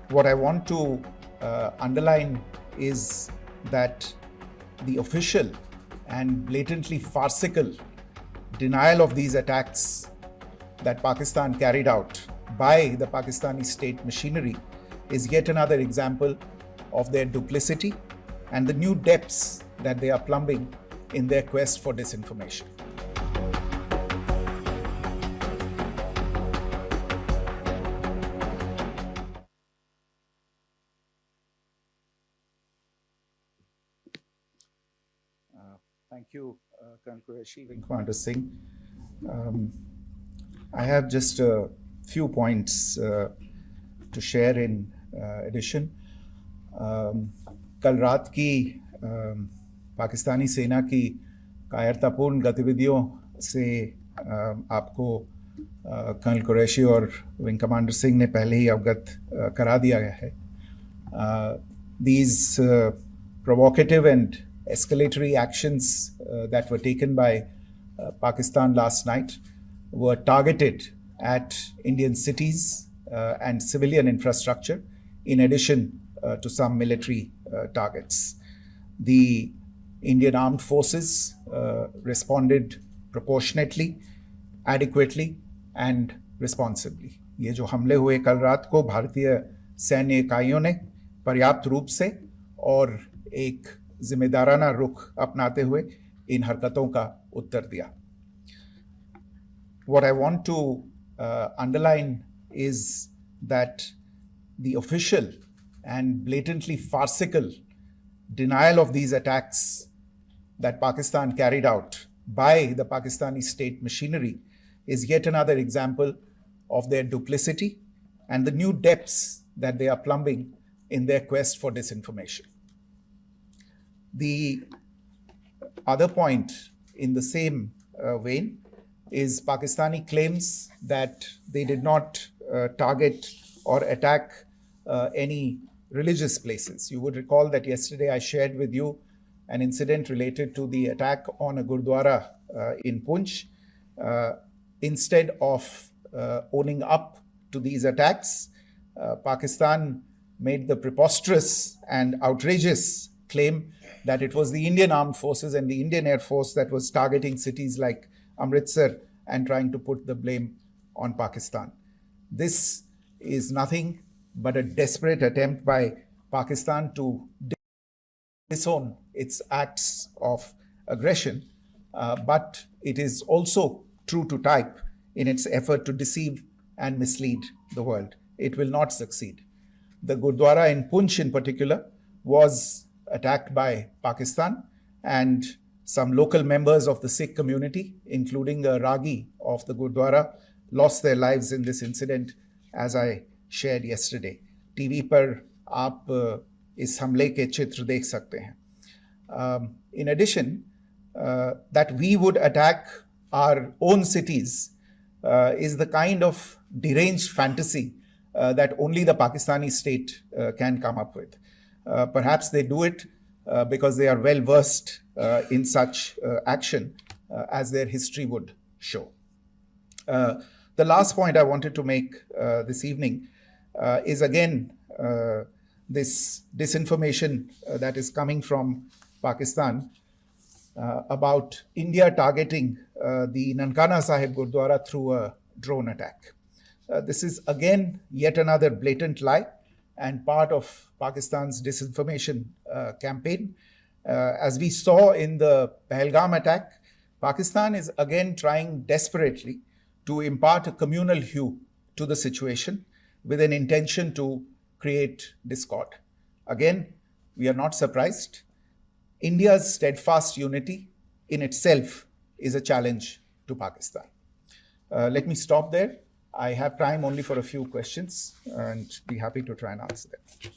What I want to underline is that the official and blatantly farcical denial of these attacks that Pakistan carried out by the Pakistani state machinery is yet another example of their duplicity and the new depths that they are plumbing in their quest for disinformation. Thank you, Colonel Qureshi, Wing Commander Singh. I have just a few points to share in addition. कल रात की पाकिस्तानी सेना की कायरतापूर्ण गतिविधियों से आपको colonel Qureshi और विंग कमांडर सिंह ने पहले ही अवगत करा दिया गया है. These provocative and escalatory actions that were taken by Pakistan last night were targeted at Indian cities and civilian infrastructure, in addition to some military targets. The Indian armed forces responded proportionately, adequately, and responsibly. ये जो हमले हुए कल रात को भारतीय सैन्य इकाइयों ने पर्याप्त रूप से और एक जिम्मेदाराना रुख अपनाते हुए इन हरकतों का उत्तर दिया. What I want to underline is that the official and blatantly farcical denial of these attacks that Pakistan carried out by the Pakistani state machinery is yet another example of their duplicity and the new depths that they are plumbing in their quest for disinformation. The other point in the same vein is Pakistani claims that they did not target or attack any religious places. You would recall that yesterday I shared with you an incident related to the attack on a Gurdwara in Poonch. Instead of owning up to these attacks, Pakistan made the preposterous and outrageous claim that it was the Indian armed forces and the Indian Air Force that was targeting cities like Amritsar and trying to put the blame on Pakistan. This is nothing but a desperate attempt by Pakistan to disown its acts of aggression, but it is also true to type in its effort to deceive and mislead the world. It will not succeed. The Gurdwara in Poonch in particular was attacked by Pakistan, and some local members of the Sikh community, including a Ragi of the Gurdwara, lost their lives in this incident, as I shared yesterday. TV पर आप इस हमले के चित्र देख सकते हैं. In addition, that we would attack our own cities is the kind of deranged fantasy that only the Pakistani state can come up with. Perhaps they do it because they are well versed in such action, as their history would show. The last point I wanted to make this evening is again this disinformation that is coming from Pakistan about India targeting the Nankana Sahib Gurdwara through a drone attack. This is again yet another blatant lie and part of Pakistan's disinformation campaign. As we saw in the Pahalgam attack, Pakistan is again trying desperately to impart a communal hue to the situation with an intention to create discord. Again, we are not surprised. India's steadfast unity in itself is a challenge to Pakistan. Let me stop there. I have time only for a few questions and be happy to try and answer them.